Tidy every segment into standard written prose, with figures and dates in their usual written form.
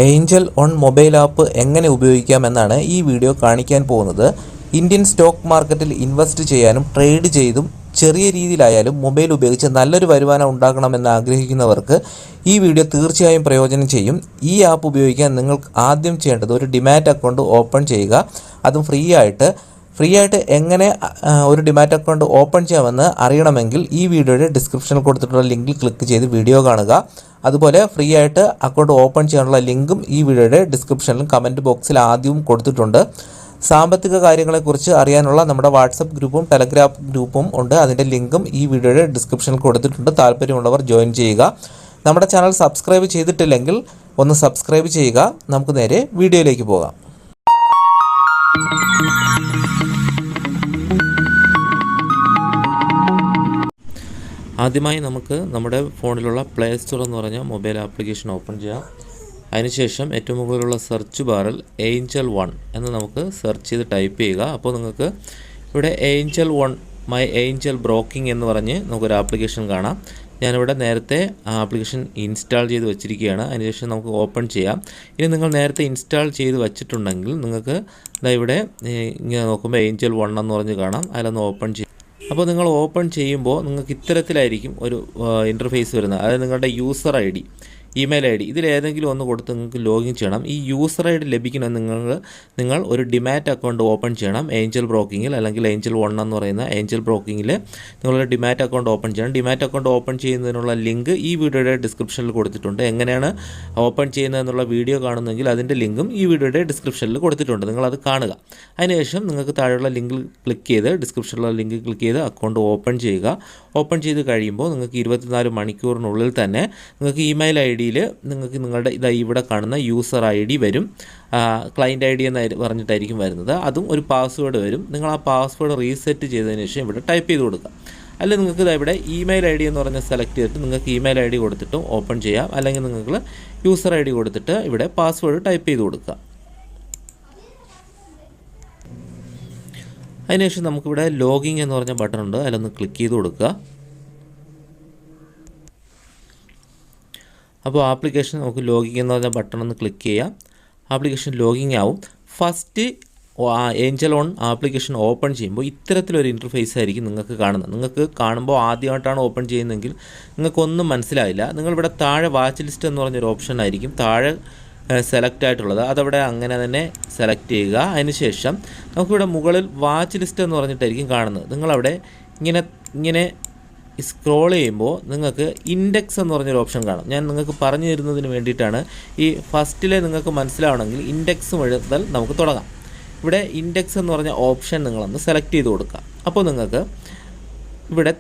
Angel on mobile app എങ്ങനെ ഉപയോഗിക്കാമെന്നാണ് ഈ video കാണിക്കാൻ പോകുന്നത്. ഇന്ത്യൻ സ്റ്റോക്ക് മാർക്കറ്റിൽ ഇൻവെസ്റ്റ് ചെയ്യാനും ട്രേഡ് ചെയ്തും ചെറിയ രീതിയിലായാലും മൊബൈൽ ഉപയോഗിച്ച് നല്ലൊരു വരുമാനം ഉണ്ടാക്കണമെന്ന് ആഗ്രഹിക്കുന്നവർക്ക് ഈ വീഡിയോ തീർച്ചയായും പ്രയോജനം ചെയ്യും. ഈ ആപ്പ് ഉപയോഗിക്കാൻ നിങ്ങൾക്ക് ആദ്യം ചെയ്യേണ്ടത് ഒരു ഡിമാറ്റ് അക്കൗണ്ട് ഓപ്പൺ ചെയ്യുക. അതും ഫ്രീ ആയിട്ട് എങ്ങനെ ഒരു ഡിമാറ്റ് അക്കൗണ്ട് ഓപ്പൺ ചെയ്യാമെന്ന് അറിയണമെങ്കിൽ ഈ വീഡിയോയുടെ ഡിസ്ക്രിപ്ഷനിൽ കൊടുത്തിട്ടുള്ള ലിങ്കിൽ ക്ലിക്ക് ചെയ്ത് വീഡിയോ കാണുക. അതുപോലെ ഫ്രീ ആയിട്ട് അക്കൗണ്ട് ഓപ്പൺ ചെയ്യാനുള്ള ലിങ്കും ഈ വീഡിയോയുടെ ഡിസ്ക്രിപ്ഷനിലും കമൻറ്റ് ബോക്സിൽ ആദ്യവും കൊടുത്തിട്ടുണ്ട്. സാമ്പത്തിക കാര്യങ്ങളെക്കുറിച്ച് അറിയാനുള്ള നമ്മുടെ വാട്സപ്പ് ഗ്രൂപ്പും ടെലഗ്രാം ഗ്രൂപ്പും ഉണ്ട്. അതിൻ്റെ ലിങ്കും ഈ വീഡിയോയുടെ ഡിസ്ക്രിപ്ഷനിൽ കൊടുത്തിട്ടുണ്ട്. താല്പര്യമുള്ളവർ ജോയിൻ ചെയ്യുക. നമ്മുടെ ചാനൽ സബ്സ്ക്രൈബ് ചെയ്തിട്ടില്ലെങ്കിൽ ഒന്ന് സബ്സ്ക്രൈബ് ചെയ്യുക. നമുക്ക് നേരെ വീഡിയോയിലേക്ക് പോകാം. ആദ്യമായി നമുക്ക് നമ്മുടെ ഫോണിലുള്ള പ്ലേ സ്റ്റോർ എന്ന് പറഞ്ഞ മൊബൈൽ ആപ്ലിക്കേഷൻ ഓപ്പൺ ചെയ്യാം. അതിനുശേഷം ഏറ്റവും മുകളിലുള്ള സെർച്ച് ബാറിൽ ഏഞ്ചൽ 1 എന്ന് നമുക്ക് സെർച്ച് ചെയ്ത് ടൈപ്പ് ചെയ്യുക. അപ്പോൾ നിങ്ങൾക്ക് ഇവിടെ ഏഞ്ചൽ 1 മൈ ഏഞ്ചൽ ബ്രോക്കിംഗ് എന്ന് പറഞ്ഞ് നമുക്കൊരു ആപ്ലിക്കേഷൻ കാണാം. ഞാനിവിടെ നേരത്തെ ആപ്ലിക്കേഷൻ ഇൻസ്റ്റാൾ ചെയ്ത് വെച്ചിരിക്കുകയാണ്. അതിനുശേഷം നമുക്ക് ഓപ്പൺ ചെയ്യാം. ഇനി നിങ്ങൾ നേരത്തെ ഇൻസ്റ്റാൾ ചെയ്ത് വെച്ചിട്ടുണ്ടെങ്കിൽ നിങ്ങൾക്ക് ഇവിടെ ഇങ്ങനെ നോക്കുമ്പോൾ ഏഞ്ചൽ 1 എന്ന് പറഞ്ഞ് കാണാം. അതിലൊന്ന് ഓപ്പൺ ചെയ്യാം. അപ്പോൾ നിങ്ങൾ ഓപ്പൺ ചെയ്യുമ്പോൾ നിങ്ങൾക്ക് ഇത്തരത്തിലായിരിക്കും ഒരു ഇൻ്റർഫേസ് വരുന്നത്. അതായത് നിങ്ങളുടെ user I D, email I D ഇതിലേതെങ്കിലും ഒന്ന് കൊടുത്ത് നിങ്ങൾക്ക് ലോഗിൻ ചെയ്യണം. ഈ യൂസർ ഐ ഡി ലഭിക്കണമെന്ന് നിങ്ങൾ ഒരു ഡിമാറ്റ് അക്കൗണ്ട് ഓപ്പൺ ചെയ്യണം. ഏഞ്ചൽ ബ്രോക്കിങ്ങിൽ അല്ലെങ്കിൽ ഏഞ്ചൽ 1 എന്ന് പറയുന്ന ഏഞ്ചൽ ബ്രോക്കിങ്ങിൽ നിങ്ങളൊരു ഡിമാറ്റ് അക്കൗണ്ട് ഓപ്പൺ ചെയ്യണം. ഡിമാറ്റ് അക്കൗണ്ട് ഓപ്പൺ ചെയ്യുന്നതിനുള്ള ലിങ്ക് ഈ വീഡിയോയുടെ ഡിസ്ക്രിപ്ഷനിൽ കൊടുത്തിട്ടുണ്ട്. എങ്ങനെയാണ് ഓപ്പൺ ചെയ്യുന്നതെന്നുള്ള വീഡിയോ കാണുന്നെങ്കിൽ അതിൻ്റെ ലിങ്കും ഈ വീഡിയോയുടെ ഡിസ്ക്രിപ്ഷനിൽ കൊടുത്തിട്ടുണ്ട്. നിങ്ങളത് കാണുക. അതിനുശേഷം നിങ്ങൾക്ക് താഴെയുള്ള ലിങ്കിൽ ക്ലിക്ക് ചെയ്ത് ഡിസ്ക്രിപ്ഷനിലുള്ള ലിങ്ക് ക്ലിക്ക് ചെയ്ത് അക്കൗണ്ട് ഓപ്പൺ ചെയ്യുക. ഓപ്പൺ ചെയ്ത് കഴിയുമ്പോൾ നിങ്ങൾക്ക് 24 മണിക്കൂറിനുള്ളിൽ തന്നെ നിങ്ങൾക്ക് ഇമെയിൽ ഐ ഡിയിൽ നിങ്ങൾക്ക് നിങ്ങളുടെ ഇവിടെ കാണുന്ന യൂസർ ഐ ഡി വരും. ക്ലയൻറ്റ് ഐ ഡി എന്ന് പറഞ്ഞിട്ടായിരിക്കും വരുന്നത്. അതും ഒരു പാസ്വേഡ് വരും. നിങ്ങൾ ആ പാസ്വേഡ് റീസെറ്റ് ചെയ്തതിന് ശേഷം ഇവിടെ ടൈപ്പ് ചെയ്ത് കൊടുക്കുക. അല്ലെങ്കിൽ നിങ്ങൾക്ക് ഇവിടെ ഇമെയിൽ ഐ ഡി എന്ന് പറഞ്ഞ് സെലക്ട് ചെയ്തിട്ട് നിങ്ങൾക്ക് ഇമെയിൽ ഐ ഡി കൊടുത്തിട്ടും ഓപ്പൺ ചെയ്യാം. അല്ലെങ്കിൽ നിങ്ങൾ യൂസർ ഐ ഡി കൊടുത്തിട്ട് ഇവിടെ പാസ്വേഡ് ടൈപ്പ് ചെയ്ത് കൊടുക്കുക. അതിനുശേഷം നമുക്കിവിടെ ലോഗിൻ എന്ന് പറഞ്ഞ ബട്ടൺ ഉണ്ട്. അതിലൊന്ന് ക്ലിക്ക് ചെയ്ത് കൊടുക്കുക. അപ്പോൾ ആപ്ലിക്കേഷൻ നമുക്ക് ലോഗിൻ എന്ന് പറഞ്ഞ ബട്ടൺ ഒന്ന് ക്ലിക്ക് ചെയ്യാം. ആപ്ലിക്കേഷൻ ലോഗിൻ ആവും. First Angel on application open ചെയ്യുമ്പോൾ ഇത്തരത്തിലൊരു ഇൻ്റർഫേസ് ആയിരിക്കും നിങ്ങൾക്ക് കാണുന്നത്. നിങ്ങൾക്ക് കാണുമ്പോൾ ആദ്യമായിട്ടാണ് ഓപ്പൺ ചെയ്യുന്നതെങ്കിൽ നിങ്ങൾക്കൊന്നും മനസ്സിലാവില്ല. നിങ്ങളിവിടെ താഴെ വാച്ച് ലിസ്റ്റ് എന്ന് പറഞ്ഞൊരു ഓപ്ഷൻ ആയിരിക്കും താഴെ സെലക്ട് ആയിട്ടുള്ളത്. അതവിടെ അങ്ങനെ തന്നെ സെലക്ട് ചെയ്യുക. അതിനുശേഷം നമുക്കിവിടെ മുകളിൽ വാച്ച് ലിസ്റ്റ് എന്ന് പറഞ്ഞിട്ടായിരിക്കും കാണുന്നത്. നിങ്ങളവിടെ ഇങ്ങനെ സ്ക്രോൾ ചെയ്യുമ്പോൾ നിങ്ങൾക്ക് ഇൻഡെക്സ് എന്ന് പറഞ്ഞൊരു ഓപ്ഷൻ കാണും. ഞാൻ നിങ്ങൾക്ക് പറഞ്ഞു തരുന്നതിന് വേണ്ടിയിട്ടാണ്. ഈ ഫസ്റ്റിലെ നിങ്ങൾക്ക് മനസ്സിലാവണമെങ്കിൽ ഇൻഡെക്സ് മുതൽ നമുക്ക് തുടങ്ങാം. ഇവിടെ ഇൻഡെക്സ് എന്ന് പറഞ്ഞ ഓപ്ഷൻ നിങ്ങളൊന്ന് സെലക്ട് ചെയ്ത് കൊടുക്കുക. അപ്പോൾ നിങ്ങൾക്ക് ഇവിടെ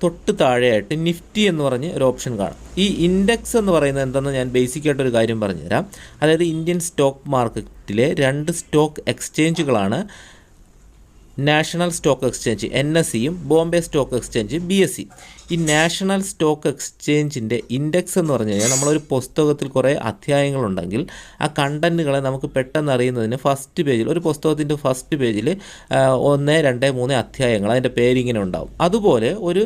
തൊട്ട് താഴെയായിട്ട് നിഫ്റ്റി എന്ന് പറഞ്ഞ് ഒരു ഓപ്ഷൻ കാണും. ഈ ഇൻഡെക്സ് എന്ന് പറയുന്നത് എന്തെന്ന് ഞാൻ ബേസിക്കായിട്ടൊരു കാര്യം പറഞ്ഞുതരാം. അതായത് ഇന്ത്യൻ സ്റ്റോക്ക് മാർക്കറ്റിലെ 2 സ്റ്റോക്ക് എക്സ്ചേഞ്ചുകളാണ് നാഷണൽ സ്റ്റോക്ക് എക്സ്ചേഞ്ച് NSEയും ബോംബെ സ്റ്റോക്ക് എക്സ്ചേഞ്ച് BSE. ഈ നാഷണൽ സ്റ്റോക്ക് എക്സ്ചേഞ്ചിൻ്റെ ഇൻഡെക്സ് എന്ന് പറഞ്ഞു കഴിഞ്ഞാൽ നമ്മളൊരു പുസ്തകത്തിൽ കുറേ അധ്യായങ്ങളുണ്ടെങ്കിൽ ആ കണ്ടൻറ്റുകളെ നമുക്ക് പെട്ടെന്ന് അറിയുന്നതിന് ഫസ്റ്റ് പേജിൽ ഒരു പുസ്തകത്തിൻ്റെ ഫസ്റ്റ് പേജിൽ 1, 2, 3 അധ്യായങ്ങൾ അതിൻ്റെ പേരിങ്ങനെ ഉണ്ടാവും. അതുപോലെ ഒരു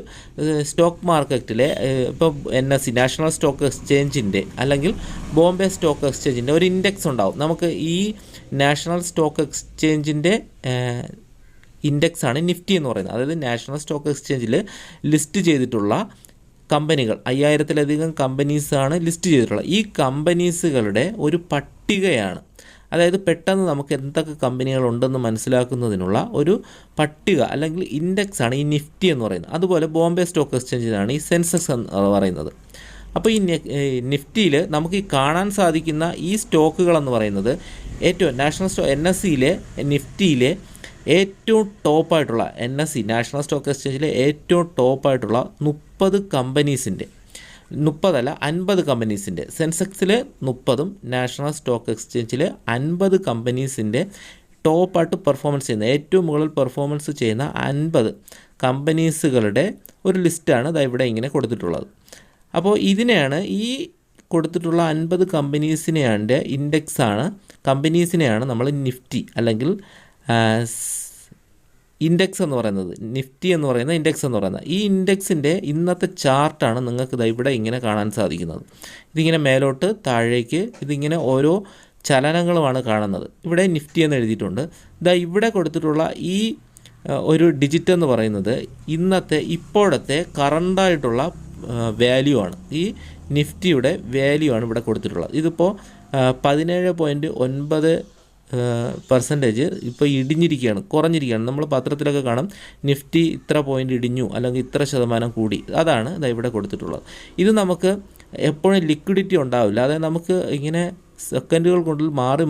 സ്റ്റോക്ക് മാർക്കറ്റിലെ ഇപ്പോൾ NSE നാഷണൽ സ്റ്റോക്ക് എക്സ്ചേഞ്ചിൻ്റെ അല്ലെങ്കിൽ ബോംബെ സ്റ്റോക്ക് എക്സ്ചേഞ്ചിൻ്റെ ഒരു ഇൻഡെക്സ് ഉണ്ടാവും. നമുക്ക് ഈ നാഷണൽ സ്റ്റോക്ക് എക്സ്ചേഞ്ചിൻ്റെ ഇൻഡെക്സ് ആണ് നിഫ്റ്റി എന്ന് പറയുന്നത്. അതായത് നാഷണൽ സ്റ്റോക്ക് എക്സ്ചേഞ്ചിൽ ലിസ്റ്റ് ചെയ്തിട്ടുള്ള കമ്പനികൾ 5000-ലധികം കമ്പനീസാണ് ലിസ്റ്റ് ചെയ്തിട്ടുള്ളത്. ഈ കമ്പനീസുകളുടെ ഒരു പട്ടികയാണ്. അതായത് പെട്ടെന്ന് നമുക്ക് എന്തൊക്കെ കമ്പനികളുണ്ടെന്ന് മനസ്സിലാക്കുന്നതിനുള്ള ഒരു പട്ടിക അല്ലെങ്കിൽ ഇൻഡെക്സ് ആണ് ഈ നിഫ്റ്റി എന്ന് പറയുന്നത്. അതുപോലെ ബോംബെ സ്റ്റോക്ക് എക്സ്ചേഞ്ചിനാണ് ഈ സെൻസെക്സ് എന്ന് പറയുന്നത്. അപ്പോൾ ഈ നിഫ്റ്റിയിൽ നമുക്ക് ഈ കാണാൻ സാധിക്കുന്ന ഈ സ്റ്റോക്കുകളെന്ന് പറയുന്നത് ഏറ്റവും NSEയിലെ നിഫ്റ്റിയിലെ ഏറ്റവും ടോപ്പായിട്ടുള്ള NSE നാഷണൽ സ്റ്റോക്ക് എക്സ്ചേഞ്ചിലെ ഏറ്റവും ടോപ്പായിട്ടുള്ള 30 കമ്പനീസിൻ്റെ 50 കമ്പനീസിൻ്റെ സെൻസെക്സിലെ 30ഉം നാഷണൽ സ്റ്റോക്ക് എക്സ്ചേഞ്ചിലെ 50 കമ്പനീസിൻ്റെ ടോപ്പായിട്ട് പെർഫോമൻസ് ചെയ്യുന്ന ഏറ്റവും മുകളിൽ പെർഫോമൻസ് ചെയ്യുന്ന 50 കമ്പനീസുകളുടെ ഒരു ലിസ്റ്റാണ് ഇവിടെ ഇങ്ങനെ കൊടുത്തിട്ടുള്ളത്. അപ്പോൾ ഇതിനെയാണ് ഈ കൊടുത്തിട്ടുള്ള 50 കമ്പനീസിനെയാണ് ഇൻഡെക്സാണ് കമ്പനീസിനെയാണ് നമ്മൾ നിഫ്റ്റി അല്ലെങ്കിൽ ഇൻഡെക്സ് എന്ന് പറയുന്നത്, നിഫ്റ്റി എന്ന് പറയുന്ന ഇൻഡെക്സ് എന്ന് പറയുന്നത്. ഈ ഇൻഡെക്സിൻ്റെ ഇന്നത്തെ ചാർട്ടാണ് നിങ്ങൾക്ക് ഇവിടെ ഇങ്ങനെ കാണാൻ സാധിക്കുന്നത്. ഇതിങ്ങനെ മേലോട്ട് താഴേക്ക് ഇതിങ്ങനെ ഓരോ ചലനങ്ങളുമാണ് കാണുന്നത്. ഇവിടെ നിഫ്റ്റി എന്ന് എഴുതിയിട്ടുണ്ട്. ഇവിടെ കൊടുത്തിട്ടുള്ള ഈ ഒരു ഡിജിറ്റ് എന്ന് പറയുന്നത് ഇപ്പോഴത്തെ കറണ്ടായിട്ടുള്ള വാല്യൂ ആണ്. ഈ നിഫ്റ്റിയുടെ വാല്യൂ ആണ് ഇവിടെ കൊടുത്തിട്ടുള്ളത്. ഇതിപ്പോൾ 17.9% ഇപ്പോൾ ഇടിഞ്ഞിരിക്കുകയാണ്, കുറഞ്ഞിരിക്കുകയാണ്. നമ്മൾ പത്രത്തിലൊക്കെ കാണാം നിഫ്റ്റി ഇത്ര പോയിൻ്റ് ഇടിഞ്ഞു അല്ലെങ്കിൽ ഇത്ര ശതമാനം കൂടി. അതാണ് ഇവിടെ കൊടുത്തിട്ടുള്ളത്. ഇത് നമുക്ക് എപ്പോഴും ലിക്വിഡിറ്റി ഉണ്ടാവില്ല. അതായത് നമുക്ക് ഇങ്ങനെ സെക്കൻഡുകൾ കൊണ്ട്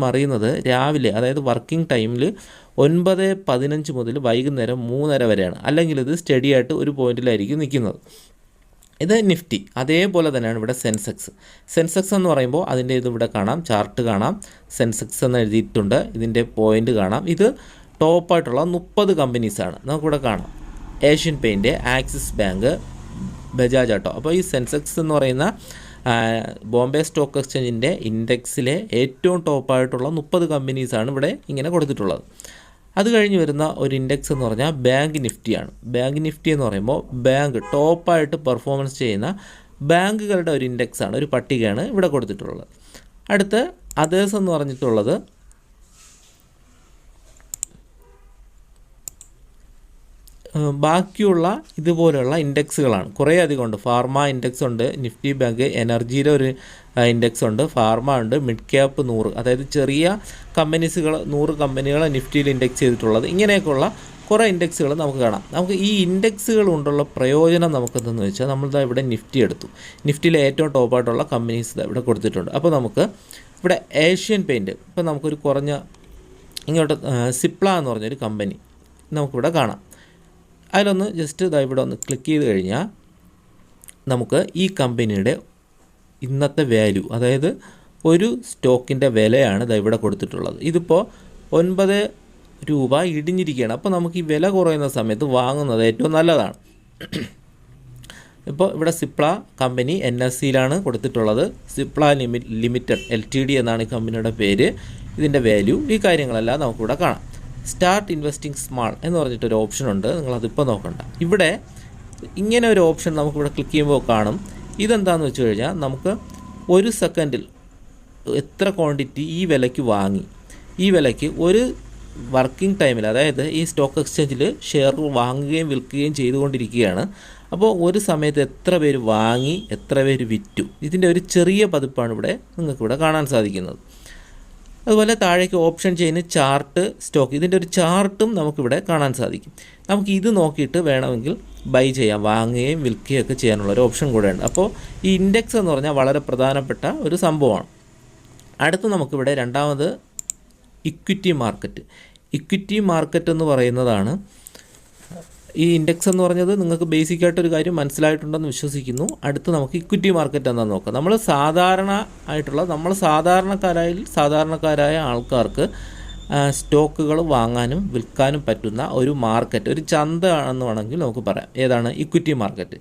മറിയുന്നത് രാവിലെ, അതായത് വർക്കിംഗ് ടൈമിൽ 9:15 മുതൽ വൈകുന്നേരം 3:30 വരെയാണ്. അല്ലെങ്കിൽ ഇത് സ്റ്റഡി ആയിട്ട് ഒരു പോയിന്റിലായിരിക്കും നിൽക്കുന്നത്. ഇത് നിഫ്റ്റി. അതേപോലെ തന്നെയാണ് ഇവിടെ സെൻസെക്സ് എന്ന് പറയുമ്പോൾ അതിൻ്റെ ഇവിടെ കാണാം, ചാർട്ട് കാണാം, സെൻസെക്സ് എന്ന് എഴുതിയിട്ടുണ്ട്. ഇതിൻ്റെ പോയിൻ്റ് കാണാം. ഇത് ടോപ്പായിട്ടുള്ള 30 കമ്പനീസാണ് നമുക്കിവിടെ കാണാം. Asian paint, axis bank, Bajaj auto. അപ്പോൾ ഈ സെൻസെക്സ് എന്ന് പറയുന്ന ബോംബെ സ്റ്റോക്ക് എക്സ്ചേഞ്ചിൻ്റെ ഇൻഡെക്സിലെ ഏറ്റവും ടോപ്പായിട്ടുള്ള 30 കമ്പനീസാണ് ഇവിടെ ഇങ്ങനെ കൊടുത്തിട്ടുള്ളത്. അത് കഴിഞ്ഞ് വരുന്ന ഒരു ഇൻഡെക്സ് എന്ന് പറഞ്ഞാൽ ബാങ്ക് നിഫ്റ്റിയാണ്. ബാങ്ക് നിഫ്റ്റി എന്ന് പറയുമ്പോൾ ടോപ്പായിട്ട് പെർഫോമൻസ് ചെയ്യുന്ന ബാങ്കുകളുടെ ഒരു ഇൻഡെക്സാണ്, ഒരു പട്ടികയാണ് ഇവിടെ കൊടുത്തിട്ടുള്ളത്. അടുത്ത് അതേഴ്സ് എന്ന് പറഞ്ഞിട്ടുള്ളത് ബാക്കിയുള്ള ഇതുപോലെയുള്ള ഇൻഡെക്സുകളാണ്. കുറേ അധികം ഉണ്ട്. ഫാർമ ഇൻഡെക്സ് ഉണ്ട്, നിഫ്റ്റി ബാങ്ക്, എനർജിയുടെ ഒരു ഇൻഡെക്സ് ഉണ്ട്, ഫാർമ ഉണ്ട്, മിഡ് ക്യാപ്പ് 100, അതായത് ചെറിയ കമ്പനീസുകൾ 100 കമ്പനികളെ നിഫ്റ്റിയിൽ ഇൻഡെക്സ് ചെയ്തിട്ടുള്ളത്. ഇങ്ങനെയൊക്കെയുള്ള കുറേ ഇൻഡെക്സുകൾ നമുക്ക് കാണാം. നമുക്ക് ഈ ഇൻഡെക്സുകൾ കൊണ്ടുള്ള പ്രയോജനം നമുക്കെന്തെന്ന് വെച്ചാൽ, നമ്മളിതാ ഇവിടെ നിഫ്റ്റി എടുത്തു. നിഫ്റ്റിയിലെ ഏറ്റവും ടോപ്പായിട്ടുള്ള കമ്പനീസ് ഇവിടെ കൊടുത്തിട്ടുണ്ട്. അപ്പോൾ നമുക്ക് ഇവിടെ ഏഷ്യൻ പെയിൻറ്റ്, ഇപ്പോൾ നമുക്കൊരു കുറഞ്ഞ ഇങ്ങോട്ട് സിപ്ല എന്ന് പറഞ്ഞൊരു കമ്പനി നമുക്കിവിടെ കാണാം. അതിലൊന്ന് ജസ്റ്റ് ഇവിടെ ഒന്ന് ക്ലിക്ക് ചെയ്ത് കഴിഞ്ഞാൽ നമുക്ക് ഈ കമ്പനിയുടെ ഇന്നത്തെ വാല്യൂ, അതായത് ഒരു സ്റ്റോക്കിൻ്റെ വിലയാണ് ഇവിടെ കൊടുത്തിട്ടുള്ളത്. ഇതിപ്പോൾ 9 രൂപ ഇടിഞ്ഞിരിക്കുകയാണ്. അപ്പോൾ നമുക്ക് ഈ വില കുറയുന്ന സമയത്ത് വാങ്ങുന്നത് ഏറ്റവും നല്ലതാണ്. ഇപ്പോൾ ഇവിടെ സിപ്ല കമ്പനി NSEയിലാണ് കൊടുത്തിട്ടുള്ളത്. സിപ്ല ലിമിറ്റഡ് LTD എന്നാണ് ഈ കമ്പനിയുടെ പേര്. ഇതിൻ്റെ വാല്യൂ, ഈ കാര്യങ്ങളെല്ലാം നമുക്കിവിടെ കാണാം. സ്റ്റാർട്ട് ഇൻവെസ്റ്റിംഗ് സ്മാൾ എന്ന് പറഞ്ഞിട്ടൊരു ഓപ്ഷൻ ഉണ്ട്. നിങ്ങളതിപ്പോൾ നോക്കണ്ട. ഇവിടെ ഇങ്ങനെ ഒരു ഓപ്ഷൻ നമുക്കിവിടെ ക്ലിക്ക് ചെയ്യുമ്പോൾ കാണും. ഇതെന്താണെന്ന് വെച്ച് കഴിഞ്ഞാൽ, നമുക്ക് ഒരു സെക്കൻഡിൽ എത്ര ക്വാണ്ടിറ്റി ഈ വിലയ്ക്ക് വാങ്ങി, ഈ വിലയ്ക്ക് ഒരു വർക്കിംഗ് ടൈമിൽ, അതായത് ഈ സ്റ്റോക്ക് എക്സ്ചേഞ്ചിൽ ഷെയർ വാങ്ങുകയും വിൽക്കുകയും ചെയ്തുകൊണ്ടിരിക്കുകയാണ്. അപ്പോൾ ഒരു സമയത്ത് എത്ര പേര് വാങ്ങി, എത്ര പേര് വിറ്റു, ഇതിൻ്റെ ഒരു ചെറിയ പതിപ്പാണ് ഇവിടെ നിങ്ങൾക്കിവിടെ കാണാൻ സാധിക്കുന്നത്. അതുപോലെ താഴേക്ക് ഓപ്ഷൻ ചെയ്യുന്ന ചാർട്ട് സ്റ്റോക്ക്, ഇതിൻ്റെ ഒരു ചാർട്ടും നമുക്കിവിടെ കാണാൻ സാധിക്കും. നമുക്ക് ഇത് നോക്കിയിട്ട് വേണമെങ്കിൽ ബൈ ചെയ്യാം, വാങ്ങുകയും വിൽക്കുകയും ഒക്കെ ചെയ്യാനുള്ള ഒരു ഓപ്ഷൻ കൂടെ ഉണ്ട്. അപ്പോൾ ഈ ഇൻഡെക്സ് എന്ന് പറഞ്ഞാൽ വളരെ പ്രധാനപ്പെട്ട ഒരു സംഭവമാണ്. അടുത്ത് നമുക്കിവിടെ രണ്ടാമത് ഇക്വിറ്റി മാർക്കറ്റ് എന്ന് പറയുന്നതാണ്. ഈ ഇൻഡെക്സ് എന്ന് പറഞ്ഞത് നിങ്ങൾക്ക് ബേസിക്കായിട്ടൊരു കാര്യം മനസ്സിലായിട്ടുണ്ടെന്ന് വിശ്വസിക്കുന്നു. അടുത്ത് നമുക്ക് ഇക്വിറ്റി മാർക്കറ്റ് എന്താണെന്ന് നോക്കാം. നമ്മൾ സാധാരണക്കാരായ ആൾക്കാർക്ക് സ്റ്റോക്കുകൾ വാങ്ങാനും വിൽക്കാനും പറ്റുന്ന ഒരു മാർക്കറ്റ്, ഒരു ചന്ത ആണെന്ന് വേണമെങ്കിൽ നമുക്ക് പറയാം. ഏതാണ് ഇക്വിറ്റി മാർക്കറ്റ്?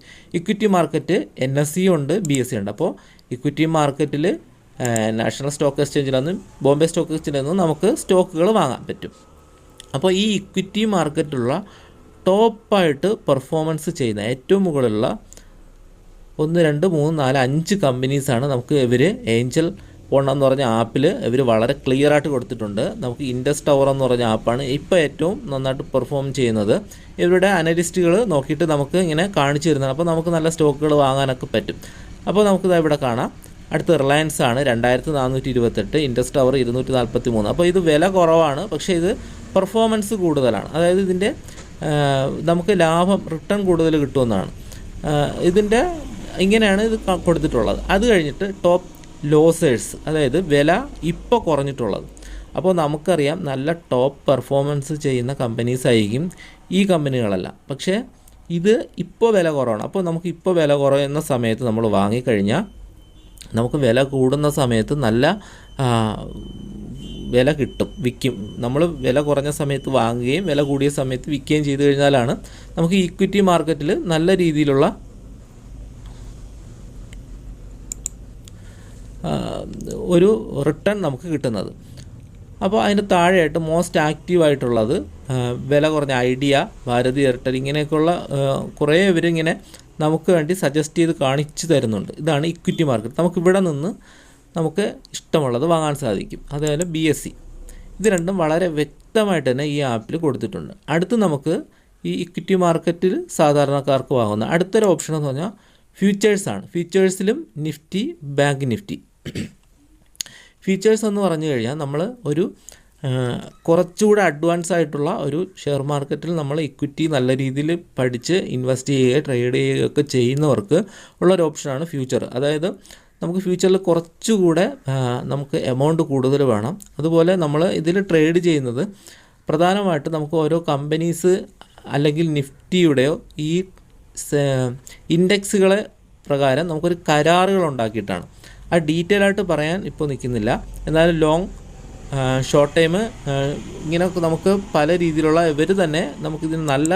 NSE ഉണ്ട്, BSE ഉണ്ട്. അപ്പോൾ ഇക്വിറ്റി മാർക്കറ്റിൽ നാഷണൽ സ്റ്റോക്ക് എക്സ്ചേഞ്ചിലൊന്നും ബോംബെ സ്റ്റോക്ക് എക്സ്ചേഞ്ചിലൊന്നും നമുക്ക് സ്റ്റോക്കുകൾ വാങ്ങാൻ പറ്റും. അപ്പോൾ ഈ ഇക്വിറ്റി മാർക്കറ്റിലുള്ള ടോപ്പായിട്ട് പെർഫോമൻസ് ചെയ്യുന്ന ഏറ്റവും മുകളിലുള്ള 1, 2, 3, 4, 5 കമ്പനീസാണ് നമുക്ക് ഏഞ്ചൽ വൺ എന്ന് പറഞ്ഞ ആപ്പിൽ ഇവർ വളരെ ക്ലിയർ ആയിട്ട് കൊടുത്തിട്ടുണ്ട്. നമുക്ക് ഇൻഡസ് ടവർ എന്ന് പറഞ്ഞ ആപ്പാണ് ഇപ്പോൾ ഏറ്റവും നന്നായിട്ട് പെർഫോം ചെയ്യുന്നത്. ഇവരുടെ അനലിസ്റ്റുകൾ നോക്കിയിട്ട് നമുക്ക് ഇങ്ങനെ കാണിച്ചു തരുന്നതാണ്. അപ്പോൾ നമുക്ക് നല്ല സ്റ്റോക്കുകൾ വാങ്ങാനൊക്കെ പറ്റും. അപ്പോൾ നമുക്കിത് ഇവിടെ കാണാം. അടുത്ത് റിലയൻസ് ആണ് 2428, ഇൻഡസ് ടവർ 243. അപ്പോൾ ഇത് വില കുറവാണ്, പക്ഷേ ഇത് പെർഫോമൻസ് കൂടുതലാണ്. അതായത് ഇതിൻ്റെ നമുക്ക് റിട്ടേൺ കൂടുതൽ കിട്ടുമെന്നാണ് ഇതിൻ്റെ, ഇങ്ങനെയാണ് ഇത് കൊടുത്തിട്ടുള്ളത്. അത് കഴിഞ്ഞിട്ട് ടോപ്പ് ലോസേഴ്സ്, അതായത് വില ഇപ്പോൾ കുറഞ്ഞിട്ടുള്ളത്. അപ്പോൾ നമുക്കറിയാം നല്ല ടോപ്പ് പെർഫോമൻസ് ചെയ്യുന്ന കമ്പനീസ് ആയിരിക്കും ഈ കമ്പനികളെല്ലാം. പക്ഷേ ഇത് ഇപ്പോൾ വില കുറവാണ്. അപ്പോൾ നമുക്ക് ഇപ്പോൾ വില കുറയുന്ന സമയത്ത് നമ്മൾ വാങ്ങിക്കഴിഞ്ഞാൽ നമുക്ക് വില കൂടുന്ന സമയത്ത് നല്ല വില കിട്ടും, വിൽക്കും. നമ്മൾ വില കുറഞ്ഞ സമയത്ത് വാങ്ങുകയും വില കൂടിയ സമയത്ത് വിൽക്കുകയും ചെയ്തു കഴിഞ്ഞാലാണ് നമുക്ക് ഇക്വിറ്റി മാർക്കറ്റിൽ നല്ല രീതിയിലുള്ള ഒരു റിട്ടേൺ നമുക്ക് കിട്ടുന്നത്. അപ്പോൾ അതിൻ്റെ താഴെയായിട്ട് മോസ്റ്റ് ആക്റ്റീവായിട്ടുള്ളത് വില കുറഞ്ഞ ഐഡിയ, ഭാരതി എയർടെൽ, ഇങ്ങനെയൊക്കെയുള്ള കുറേ ഇവരിങ്ങനെ നമുക്ക് വേണ്ടി സജസ്റ്റ് ചെയ്ത് കാണിച്ചു തരുന്നുണ്ട്. ഇതാണ് ഇക്വിറ്റി മാർക്കറ്റ്. നമുക്കിവിടെ നിന്ന് നമുക്ക് ഇഷ്ടമുള്ളത് വാങ്ങാൻ സാധിക്കും. അതേപോലെ BSE, ഇത് രണ്ടും വളരെ വ്യക്തമായിട്ട് തന്നെ ഈ ആപ്പിൽ കൊടുത്തിട്ടുണ്ട്. അടുത്ത് നമുക്ക് ഈ ഇക്വിറ്റി മാർക്കറ്റിൽ സാധാരണക്കാർക്ക് വാങ്ങുന്ന അടുത്തൊരു ഓപ്ഷൻ എന്ന് പറഞ്ഞാൽ ഫ്യൂച്ചേഴ്സാണ്. ഫ്യൂച്ചേഴ്സിലും നിഫ്റ്റി, ബാങ്ക് നിഫ്റ്റി. ഫ്യൂച്ചേഴ്സ് എന്ന് പറഞ്ഞു കഴിഞ്ഞാൽ നമ്മൾ ഒരു കുറച്ചുകൂടെ അഡ്വാൻസ് ആയിട്ടുള്ള ഒരു ഷെയർ മാർക്കറ്റിൽ നമ്മൾ ഇക്വിറ്റി നല്ല രീതിയിൽ പഠിച്ച് ഇൻവെസ്റ്റ് ചെയ്യുകയോ ട്രേഡ് ചെയ്യുകയൊക്കെ ചെയ്യുന്നവർക്ക് ഉള്ളൊരു ഓപ്ഷനാണ് ഫ്യൂച്ചർ. അതായത് നമുക്ക് ഫ്യൂച്ചറിൽ കുറച്ചുകൂടെ നമുക്ക് എമൗണ്ട് കൂടുതൽ വേണം. അതുപോലെ നമ്മൾ ഇതിൽ ട്രേഡ് ചെയ്യുന്നത് പ്രധാനമായിട്ട് നമുക്ക് ഓരോ കമ്പനീസ് അല്ലെങ്കിൽ നിഫ്റ്റിയുടെയോ ഈ ഇൻഡെക്സുകളെ പ്രകാരം നമുക്കൊരു കരാറുകൾ ഉണ്ടാക്കിയിട്ടാണ്. ആ ഡീറ്റെയിൽ ആയിട്ട് പറയാൻ ഇപ്പോൾ നിൽക്കുന്നില്ല. എന്നാലും ലോങ് ഷോർട്ട് ടൈം ഇങ്ങനെ നമുക്ക് പല രീതിയിലുള്ള ഇവർ തന്നെ നമുക്കിതിന് നല്ല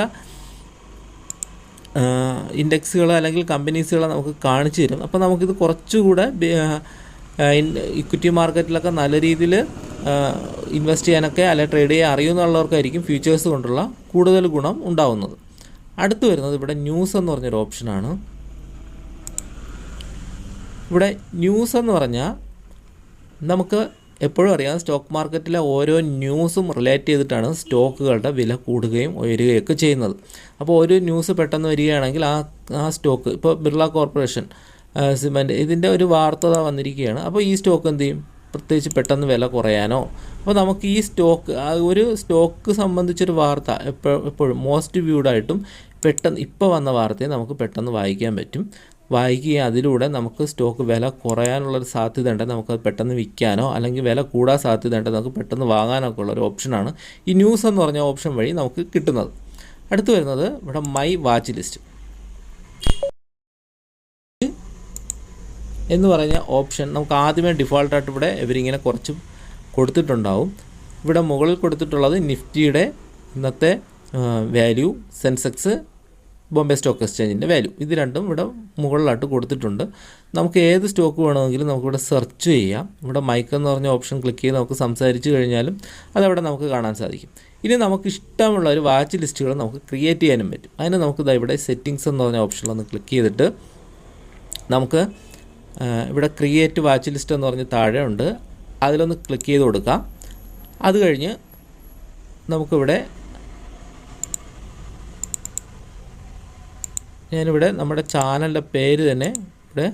ഇൻഡെക്സുകൾ അല്ലെങ്കിൽ കമ്പനീസുകൾ നമുക്ക് കാണിച്ചു തരും. അപ്പോൾ നമുക്കിത് കുറച്ചുകൂടെ ഇക്വിറ്റി മാർക്കറ്റിലൊക്കെ നല്ല രീതിയിൽ ഇൻവെസ്റ്റ് ചെയ്യാനൊക്കെ അല്ലെങ്കിൽ ട്രേഡ് ചെയ്യാൻ അറിയുന്നുള്ളവർക്കായിരിക്കും ഫ്യൂച്ചേഴ്സ് കൊണ്ടുള്ള കൂടുതൽ ഗുണം ഉണ്ടാവുന്നത്. അടുത്ത് വരുന്നത് ഇവിടെ ന്യൂസ് എന്ന് പറഞ്ഞൊരു ഓപ്ഷനാണ്. ഇവിടെ ന്യൂസ് എന്ന് പറഞ്ഞാൽ നമുക്ക് എപ്പോഴും അറിയാം സ്റ്റോക്ക് മാർക്കറ്റിലെ ഓരോ ന്യൂസും റിലേറ്റ് ചെയ്തിട്ടാണ് സ്റ്റോക്കുകളുടെ വില കൂടുകയും ഉയരുകയൊക്കെ ചെയ്യുന്നത്. അപ്പോൾ ഒരു ന്യൂസ് പെട്ടെന്ന് വരികയാണെങ്കിൽ ആ സ്റ്റോക്ക്, ഇപ്പോൾ ബിർള കോർപ്പറേഷൻ സിമൻറ്റ്, ഇതിൻ്റെ ഒരു വാർത്ത വന്നിരിക്കുകയാണ്. അപ്പോൾ ഈ സ്റ്റോക്ക് എന്ത് ചെയ്യും? പ്രത്യേകിച്ച് പെട്ടെന്ന് വില കുറയാനോ, അപ്പോൾ നമുക്ക് ഈ സ്റ്റോക്ക് ഒരു സ്റ്റോക്ക് സംബന്ധിച്ചൊരു വാർത്ത എപ്പോഴും മോസ്റ്റ് വ്യൂഡായിട്ടും പെട്ടെന്ന് ഇപ്പോൾ വന്ന വാർത്തയെ നമുക്ക് പെട്ടെന്ന് വായിക്കാൻ പറ്റും. വായിക്കുകയും അതിലൂടെ നമുക്ക് സ്റ്റോക്ക് വില കുറയാനുള്ളൊരു സാധ്യത ഉണ്ടെങ്കിൽ നമുക്കത് പെട്ടെന്ന് വിൽക്കാനോ അല്ലെങ്കിൽ വില കൂടാൻ സാധ്യത ഉണ്ടെങ്കിൽ നമുക്ക് പെട്ടെന്ന് വാങ്ങാനൊക്കെ ഉള്ളൊരു ഓപ്ഷനാണ് ഈ ന്യൂസ് എന്ന് പറഞ്ഞ ഓപ്ഷൻ വഴി നമുക്ക് കിട്ടുന്നത്. അടുത്ത് വരുന്നത് ഇവിടെ മൈ വാച്ച് ലിസ്റ്റ് എന്ന് പറഞ്ഞ ഓപ്ഷൻ. നമുക്ക് ആദ്യമേ ഡിഫോൾട്ടായിട്ട് ഇവിടെ ഇവരിങ്ങനെ കുറച്ച് കൊടുത്തിട്ടുണ്ടാവും. ഇവിടെ മുകളിൽ കൊടുത്തിട്ടുള്ളത് നിഫ്റ്റിയുടെ ഇന്നത്തെ വാല്യൂ, സെൻസെക്സ്, ബോംബെ സ്റ്റോക്ക് എക്സ്ചേഞ്ചിൻ്റെ വാല്യൂ, ഇത് രണ്ടും ഇവിടെ മുകളിലായിട്ട് കൊടുത്തിട്ടുണ്ട്. നമുക്ക് ഏത് സ്റ്റോക്ക് വേണമെങ്കിലും നമുക്കിവിടെ സെർച്ച് ചെയ്യാം. ഇവിടെ മൈക്ക് എന്ന് പറഞ്ഞ ഓപ്ഷൻ ക്ലിക്ക് ചെയ്ത് നമുക്ക് സംസാരിച്ച് കഴിഞ്ഞാലും അതവിടെ നമുക്ക് കാണാൻ സാധിക്കും. ഇനി നമുക്ക് ഇഷ്ടമുള്ള ഒരു വാച്ച് ലിസ്റ്റുകൾ നമുക്ക് ക്രിയേറ്റ് ചെയ്യാനും പറ്റും. അതിന് നമുക്ക് ഇവിടെ സെറ്റിങ്സ് എന്ന് പറഞ്ഞ ഓപ്ഷനിലൊന്ന് ക്ലിക്ക് ചെയ്തിട്ട് നമുക്ക് ഇവിടെ ക്രിയേറ്റ് വാച്ച് ലിസ്റ്റ് എന്ന് പറഞ്ഞ് താഴെ ഉണ്ട്, അതിലൊന്ന് ക്ലിക്ക് ചെയ്ത് കൊടുക്കാം. അത് കഴിഞ്ഞ് നമുക്കിവിടെ ഞാനിവിടെ നമ്മുടെ ചാനലിൻ്റെ പേര് തന്നെ ഇവിടെ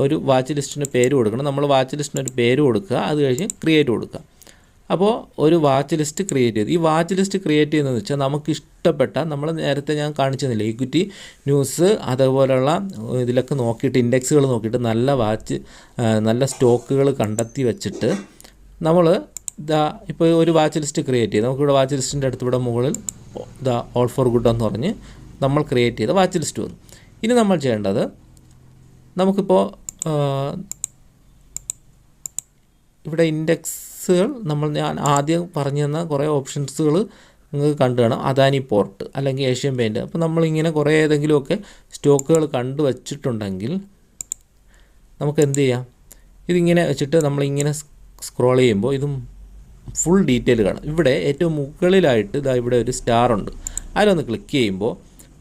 ഒരു വാച്ച് ലിസ്റ്റിൻ്റെ പേര് കൊടുക്കണം. നമ്മൾ വാച്ച് ലിസ്റ്റിനൊരു പേര് കൊടുക്കുക, അത് കഴിഞ്ഞ് ക്രിയേറ്റ് കൊടുക്കുക. അപ്പോൾ ഒരു വാച്ച് ലിസ്റ്റ് ക്രിയേറ്റ് ചെയ്ത്, ഈ വാച്ച് ലിസ്റ്റ് ക്രിയേറ്റ് ചെയ്യുന്നതെന്ന് വെച്ചാൽ നമുക്ക് ഇഷ്ടപ്പെട്ട, നമ്മൾ നേരത്തെ ഞാൻ കാണിച്ചു തന്നില്ല, ഇക്വിറ്റി ന്യൂസ് അതേപോലെയുള്ള ഇതിലൊക്കെ നോക്കിയിട്ട് ഇൻഡെക്സുകൾ നോക്കിയിട്ട് നല്ല സ്റ്റോക്കുകൾ കണ്ടെത്തി വെച്ചിട്ട് നമ്മൾ ഇപ്പോൾ ഒരു വാച്ച് ലിസ്റ്റ് ക്രിയേറ്റ് ചെയ്ത് നമുക്കിവിടെ വാച്ച് ലിസ്റ്റിൻ്റെ അടുത്ത് ഇവിടെ മുകളിൽ ഓൾ ഫോർ ഗുഡ് എന്ന് പറഞ്ഞ് നമ്മൾ ക്രിയേറ്റ് ചെയ്ത വാച്ച് ലിസ്റ്റ് വന്നു. ഇനി നമ്മൾ ചെയ്യേണ്ടത്, നമുക്കിപ്പോൾ ഇവിടെ ഇൻഡെക്സുകൾ ഞാൻ ആദ്യം പറഞ്ഞു തന്ന കുറേ ഓപ്ഷൻസുകൾ നിങ്ങൾക്ക് കണ്ടു കാണാം. അദാനി പോർട്ട് അല്ലെങ്കിൽ ഏഷ്യൻ പെയിൻറ്റ്. അപ്പോൾ നമ്മളിങ്ങനെ കുറേ ഏതെങ്കിലുമൊക്കെ സ്റ്റോക്കുകൾ കണ്ടു വച്ചിട്ടുണ്ടെങ്കിൽ നമുക്ക് എന്ത് ചെയ്യാം, ഇതിങ്ങനെ വെച്ചിട്ട് നമ്മളിങ്ങനെ സ്ക്രോൾ ചെയ്യുമ്പോൾ ഇതും ഫുൾ ഡീറ്റെയിൽ കാണാം. ഇവിടെ ഏറ്റവും മുകളിലായിട്ട് ഇവിടെ ഒരു സ്റ്റാർ ഉണ്ട്, അതിലൊന്ന് ക്ലിക്ക് ചെയ്യുമ്പോൾ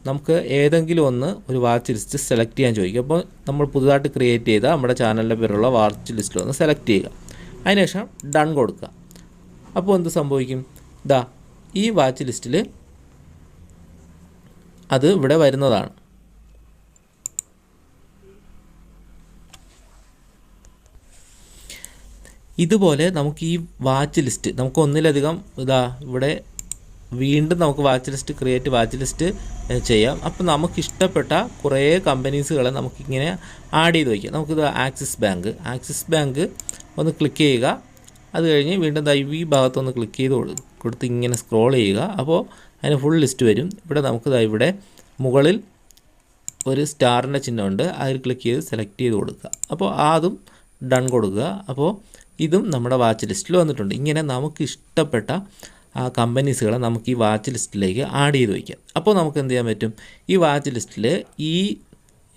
നമുക്ക് ഏതെങ്കിലും ഒരു വാച്ച് ലിസ്റ്റ് സെലക്ട് ചെയ്യാൻ ചോദിക്കും. അപ്പോൾ നമ്മൾ പുതുതായിട്ട് ക്രിയേറ്റ് ചെയ്ത നമ്മുടെ ചാനലിൻ്റെ പേരുള്ള വാച്ച് ലിസ്റ്റിൽ ഒന്ന് സെലക്ട് ചെയ്യുക. അതിനുശേഷം ഡൺ കൊടുക്കുക. അപ്പോൾ എന്ത് സംഭവിക്കും? ഈ വാച്ച് ലിസ്റ്റിൽ അത് ഇവിടെ വരുന്നതാണ്. ഇതുപോലെ നമുക്ക് ഈ വാച്ച് ലിസ്റ്റ് നമുക്ക് ഒന്നിലധികം ഇവിടെ വീണ്ടും നമുക്ക് വാച്ച് ലിസ്റ്റ് ചെയ്യാം. അപ്പോൾ നമുക്കിഷ്ടപ്പെട്ട കുറേ കമ്പനീസുകളെ നമുക്കിങ്ങനെ ആഡ് ചെയ്ത് വയ്ക്കാം. നമുക്കിത് ആക്സിസ് ബാങ്ക് ഒന്ന് ക്ലിക്ക് ചെയ്യുക. അത് കഴിഞ്ഞ് വീണ്ടും ഈ ഭാഗത്തൊന്ന് ക്ലിക്ക് ചെയ്ത് കൊടുത്ത് ഇങ്ങനെ സ്ക്രോൾ ചെയ്യുക. അപ്പോൾ അതിന് ഫുൾ ലിസ്റ്റ് വരും. ഇവിടെ നമുക്ക് ഇവിടെ മുകളിൽ ഒരു സ്റ്റാറിൻ്റെ ചിഹ്നമുണ്ട്, അതിൽ ക്ലിക്ക് ചെയ്ത് സെലക്ട് ചെയ്ത് കൊടുക്കുക. അപ്പോൾ അതും ഡൺ കൊടുക്കുക. അപ്പോൾ ഇതും നമ്മുടെ വാച്ച് ലിസ്റ്റിൽ വന്നിട്ടുണ്ട്. ഇങ്ങനെ നമുക്ക് ഇഷ്ടപ്പെട്ട കമ്പനീസുകളെ നമുക്ക് ഈ വാച്ച് ലിസ്റ്റിലേക്ക് ആഡ് ചെയ്ത് വയ്ക്കാം. അപ്പോൾ നമുക്ക് എന്ത് ചെയ്യാൻ പറ്റും, ഈ വാച്ച് ലിസ്റ്റിൽ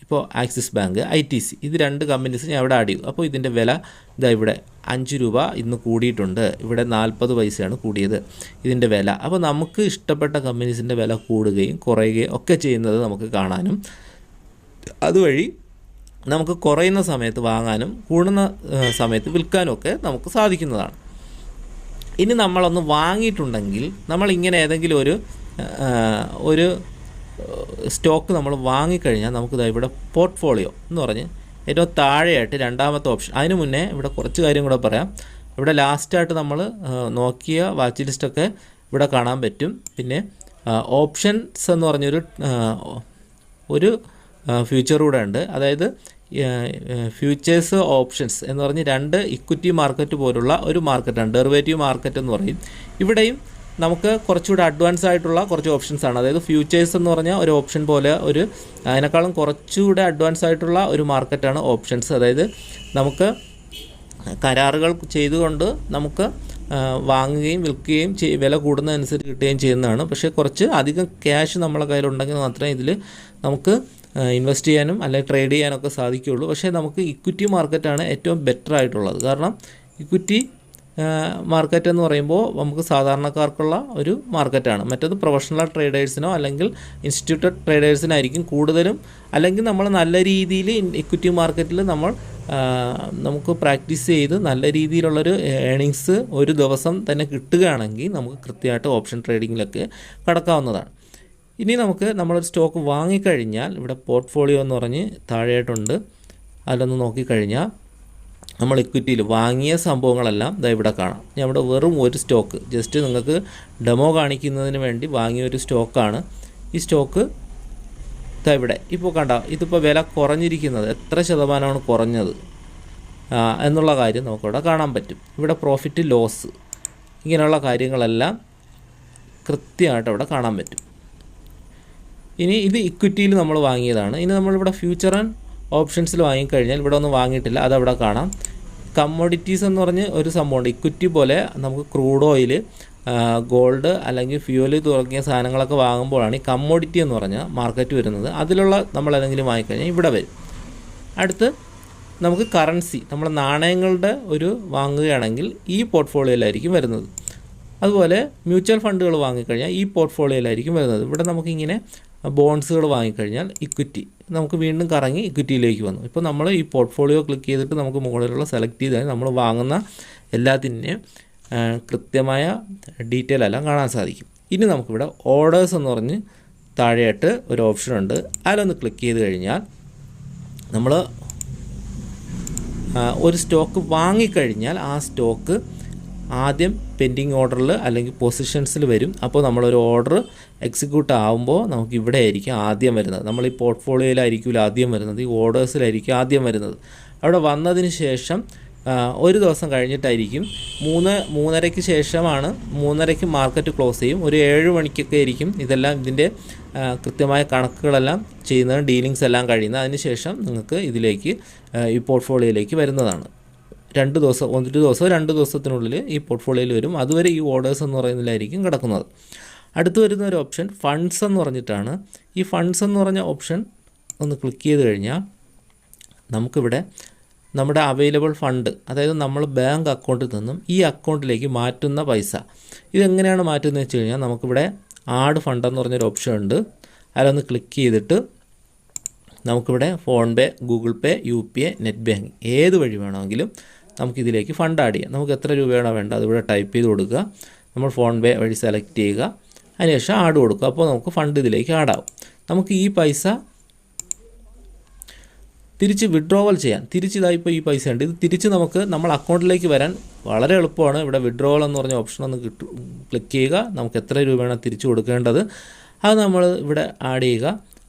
ഇപ്പോൾ ആക്സിസ് ബാങ്ക്, ITC, ഇത് 2 കമ്പനീസ് ഞാൻ ഇവിടെ ആഡ് ചെയ്തു. അപ്പോൾ ഇതിൻ്റെ വില ഇതാ ഇവിടെ 5 രൂപ ഇന്ന് കൂടിയിട്ടുണ്ട്. ഇവിടെ 40 പൈസയാണ് കൂടിയത് ഇതിൻ്റെ വില. അപ്പോൾ നമുക്ക് ഇഷ്ടപ്പെട്ട കമ്പനീസിൻ്റെ വില കൂടുകയും കുറയുകയും ഒക്കെ ചെയ്യുന്നത് നമുക്ക് കാണാനും അതുവഴി നമുക്ക് കുറയുന്ന സമയത്ത് വാങ്ങാനും കൂടുന്ന സമയത്ത് വിൽക്കാനും ഒക്കെ നമുക്ക് സാധിക്കുന്നതാണ്. ഇനി നമ്മളൊന്ന് വാങ്ങിയിട്ടുണ്ടെങ്കിൽ നമ്മളിങ്ങനെ ഏതെങ്കിലും ഒരു സ്റ്റോക്ക് നമ്മൾ വാങ്ങിക്കഴിഞ്ഞാൽ നമുക്കിതാ ഇവിടെ പോർട്ട്ഫോളിയോ എന്ന് പറഞ്ഞ് ഏറ്റവും താഴെയായിട്ട് രണ്ടാമത്തെ ഓപ്ഷൻ. അതിന് മുന്നേ ഇവിടെ കുറച്ച് കാര്യം കൂടെ പറയാം. ഇവിടെ ലാസ്റ്റായിട്ട് നമ്മൾ നോക്കിയ വാച്ച് ലിസ്റ്റൊക്കെ ഇവിടെ കാണാൻ പറ്റും. പിന്നെ ഓപ്ഷൻസ് എന്ന് പറഞ്ഞൊരു ഫ്യൂച്ചർ കൂടെ ഉണ്ട്. അതായത് ഫ്യൂച്ചേഴ്സ് ഓപ്ഷൻസ് എന്ന് പറഞ്ഞ് 2 ഇക്വിറ്റി മാർക്കറ്റ് പോലുള്ള ഒരു മാർക്കറ്റാണ്, ഡെറിവേറ്റീവ് മാർക്കറ്റ് എന്ന് പറയും. ഇവിടെയും നമുക്ക് കുറച്ചുകൂടെ അഡ്വാൻസ് ആയിട്ടുള്ള കുറച്ച് ഓപ്ഷൻസാണ്. അതായത് ഫ്യൂച്ചേഴ്സ് എന്ന് പറഞ്ഞാൽ ഒരു ഓപ്ഷൻ പോലെ അതിനേക്കാളും കുറച്ചുകൂടെ അഡ്വാൻസ് ആയിട്ടുള്ള ഒരു മാർക്കറ്റാണ് ഓപ്ഷൻസ്. അതായത് നമുക്ക് കരാറുകൾ ചെയ്തുകൊണ്ട് നമുക്ക് വാങ്ങുകയും വിൽക്കുകയും വില കൂടുന്നതനുസരിച്ച് കിട്ടുകയും ചെയ്യുന്നതാണ്. പക്ഷേ കുറച്ച് അധികം ക്യാഷ് നമ്മളെ കയ്യിലുണ്ടെങ്കിൽ മാത്രമേ ഇതിൽ നമുക്ക് ഇൻവെസ്റ്റ് ചെയ്യാനും അല്ലെങ്കിൽ ട്രേഡ് ചെയ്യാനൊക്കെ സാധിക്കുകയുള്ളൂ. പക്ഷേ നമുക്ക് ഇക്വിറ്റി മാർക്കറ്റാണ് ഏറ്റവും ബെറ്റർ ആയിട്ടുള്ളത്. കാരണം ഇക്വിറ്റി മാർക്കറ്റ് എന്ന് പറയുമ്പോൾ നമുക്ക് സാധാരണക്കാർക്കുള്ള ഒരു മാർക്കറ്റാണ്. മറ്റത് പ്രൊഫഷണൽ ട്രേഡേഴ്സിനോ അല്ലെങ്കിൽ ഇൻസ്റ്റിറ്റ്യൂട്ടഡ് ട്രേഡേഴ്സിനായിരിക്കും കൂടുതലും. അല്ലെങ്കിൽ നമ്മൾ നല്ല രീതിയിൽ ഇക്വിറ്റി മാർക്കറ്റിൽ നമുക്ക് പ്രാക്ടീസ് ചെയ്ത് നല്ല രീതിയിലുള്ളൊരു ഏണിങ്സ് ഒരു ദിവസം തന്നെ കിട്ടുകയാണെങ്കിൽ നമുക്ക് കൃത്യമായിട്ട് ഓപ്ഷൻ ട്രേഡിങ്ങിലൊക്കെ കടക്കാവുന്നതാണ്. ഇനി നമ്മളൊരു സ്റ്റോക്ക് വാങ്ങിക്കഴിഞ്ഞാൽ ഇവിടെ പോർട്ട്ഫോളിയോ എന്ന് പറഞ്ഞ് താഴെയായിട്ടുണ്ട്. അതിലൊന്ന് നോക്കിക്കഴിഞ്ഞാൽ നമ്മൾ ഇക്വിറ്റിയിൽ വാങ്ങിയ സംഭവങ്ങളെല്ലാം ഇതാ ഇവിടെ കാണാം. ഞാൻ ഇവിടെ വെറും ഒരു സ്റ്റോക്ക് ജസ്റ്റ് നിങ്ങൾക്ക് ഡെമോ കാണിക്കുന്നതിന് വേണ്ടി വാങ്ങിയൊരു സ്റ്റോക്കാണ്. ഈ സ്റ്റോക്ക് ഇതാ ഇവിടെ ഇപ്പോൾ ഇതിപ്പോൾ വില കുറഞ്ഞിരിക്കുന്നത് എത്ര ശതമാനമാണ് കുറഞ്ഞത് എന്നുള്ള കാര്യം നമുക്കിവിടെ കാണാൻ പറ്റും. ഇവിടെ പ്രോഫിറ്റ് ലോസ് ഇങ്ങനെയുള്ള കാര്യങ്ങളെല്ലാം കൃത്യമായിട്ട് അവിടെ കാണാൻ പറ്റും. ഇനി ഇത് ഇക്വിറ്റിയിൽ നമ്മൾ വാങ്ങിയതാണ്. ഇനി നമ്മളിവിടെ ഫ്യൂച്ചർ ആൻഡ് ഓപ്ഷൻസിൽ വാങ്ങിക്കഴിഞ്ഞാൽ ഇവിടെ ഒന്നും വാങ്ങിയിട്ടില്ല, അതവിടെ കാണാം. കമ്മോഡിറ്റീസ് എന്ന് പറഞ്ഞ് ഒരു സംഭവമുണ്ട്. ഇക്വിറ്റി പോലെ നമുക്ക് ക്രൂഡ് ഓയിൽ, ഗോൾഡ് അല്ലെങ്കിൽ ഫ്യൂവൽ തുടങ്ങിയ സാധനങ്ങളൊക്കെ വാങ്ങുമ്പോഴാണ് ഈ കമ്മോഡിറ്റി എന്ന് പറഞ്ഞാൽ മാർക്കറ്റ് വരുന്നത്. അതിലുള്ള നമ്മൾ ഏതെങ്കിലും വാങ്ങിക്കഴിഞ്ഞാൽ ഇവിടെ വരും. അടുത്ത് നമുക്ക് കറൻസി, നമ്മൾ നാണയങ്ങളുടെ വാങ്ങുകയാണെങ്കിൽ ഈ പോർട്ട്ഫോളിയോയിലായിരിക്കും വരുന്നത്. അതുപോലെ മ്യൂച്വൽ ഫണ്ടുകൾ വാങ്ങിക്കഴിഞ്ഞാൽ ഈ പോർട്ട്ഫോളിയോയിലായിരിക്കും വരുന്നത്. ഇവിടെ നമുക്കിങ്ങനെ ബോൺസുകൾ വാങ്ങിക്കഴിഞ്ഞാൽ ഇക്വിറ്റി നമുക്ക് വീണ്ടും കറങ്ങി ഇക്വിറ്റിയിലേക്ക് വന്നു. ഇപ്പോൾ നമ്മൾ ഈ പോർട്ട്ഫോളിയോ ക്ലിക്ക് ചെയ്തിട്ട് നമുക്ക് മുകളിലുള്ള സെലക്ട് ചെയ്താൽ നമ്മൾ വാങ്ങുന്ന എല്ലാത്തിൻ്റെയും കൃത്യമായ ഡീറ്റെയിൽ എല്ലാം കാണാൻ സാധിക്കും. ഇനി നമുക്കിവിടെ ഓർഡേഴ്സ് എന്ന് പറഞ്ഞ് താഴെയായിട്ട് ഒരു ഓപ്ഷനുണ്ട്. അതിലൊന്ന് ക്ലിക്ക് ചെയ്ത് കഴിഞ്ഞാൽ നമ്മൾ ഒരു സ്റ്റോക്ക് വാങ്ങിക്കഴിഞ്ഞാൽ ആ സ്റ്റോക്ക് ആദ്യം പെൻഡിങ് ഓർഡറിൽ അല്ലെങ്കിൽ പൊസിഷൻസിൽ വരും. അപ്പോൾ നമ്മളൊരു ഓർഡർ എക്സിക്യൂട്ട് ആകുമ്പോൾ നമുക്ക് ഇവിടെ ആയിരിക്കും ആദ്യം വരുന്നത്. നമ്മൾ ഈ പോർട്ട്ഫോളിയോയിലായിരിക്കില്ല ആദ്യം വരുന്നത്, ഈ ഓർഡേഴ്സിലായിരിക്കും ആദ്യം വരുന്നത്. അവിടെ വന്നതിന് ശേഷം ഒരു ദിവസം കഴിഞ്ഞിട്ടായിരിക്കും 3:30 ശേഷമാണ്, 3:30 മാർക്കറ്റ് ക്ലോസ് ചെയ്യും. ഒരു 7 മണിക്കൊക്കെ ആയിരിക്കും ഇതെല്ലാം ഇതിൻ്റെ കൃത്യമായ കണക്കുകളെല്ലാം ചെയ്യുന്നത്, ഡീലിങ്സ് എല്ലാം കഴിയുന്നത്. അതിനുശേഷം നിങ്ങൾക്ക് ഇതിലേക്ക് ഈ പോർട്ട്ഫോളിയോയിലേക്ക് വരുന്നതാണ്. 2 ദിവസം 2 ദിവസത്തിനുള്ളിൽ ഈ പോർട്ട്ഫോളിയോയിൽ വരും. അതുവരെ ഈ ഓർഡേഴ്സ് എന്ന് പറയുന്നതിലായിരിക്കും കിടക്കുന്നത്. അടുത്ത് വരുന്ന ഒരു ഓപ്ഷൻ ഫണ്ട്സ് എന്ന് പറഞ്ഞിട്ടാണ്. ഈ ഫണ്ട്സ് എന്ന് പറഞ്ഞ ഓപ്ഷൻ ഒന്ന് ക്ലിക്ക് ചെയ്ത് കഴിഞ്ഞാൽ നമുക്കിവിടെ നമ്മുടെ അവൈലബിൾ ഫണ്ട്, അതായത് നമ്മൾ ബാങ്ക് അക്കൗണ്ടിൽ നിന്നും ഈ അക്കൗണ്ടിലേക്ക് മാറ്റുന്ന പൈസ, ഇതെങ്ങനെയാണ് മാറ്റുന്നത് വെച്ച് കഴിഞ്ഞാൽ നമുക്കിവിടെ ആഡ് ഫണ്ട് എന്ന് പറഞ്ഞൊരു ഓപ്ഷൻ ഉണ്ട്. അതിലൊന്ന് ക്ലിക്ക് ചെയ്തിട്ട് നമുക്കിവിടെ ഫോൺ പേ, ഗൂഗിൾ പേ, UPI, നെറ്റ് ബാങ്കിങ് ഏത് വഴി വേണമെങ്കിലും നമുക്കിതിലേക്ക് ഫണ്ട് ആഡ് ചെയ്യാം. നമുക്ക് എത്ര രൂപയാണോ വേണ്ടത് അതിവിടെ ടൈപ്പ് ചെയ്ത് കൊടുക്കുക. നമ്മൾ ഫോൺ പേ വഴി സെലക്ട് ചെയ്യുക, അതിനുശേഷം ആഡ് കൊടുക്കുക. അപ്പോൾ നമുക്ക് ഫണ്ട് ഇതിലേക്ക് ആഡാവും. നമുക്ക് ഈ പൈസ തിരിച്ച് വിഡ്രോവൽ ചെയ്യാം. തിരിച്ചിതായിപ്പോൾ ഈ പൈസ ഉണ്ട്, ഇത് തിരിച്ച് നമ്മൾ അക്കൗണ്ടിലേക്ക് വരാൻ വളരെ എളുപ്പമാണ്. ഇവിടെ വിഡ്രോവൽ എന്ന് പറഞ്ഞ ഓപ്ഷൻ ഒന്ന് ക്ലിക്ക് ചെയ്യുക. നമുക്ക് എത്ര രൂപയാണ് തിരിച്ചു കൊടുക്കേണ്ടത് അത് നമ്മൾ ഇവിടെ ആഡ് ചെയ്യുക.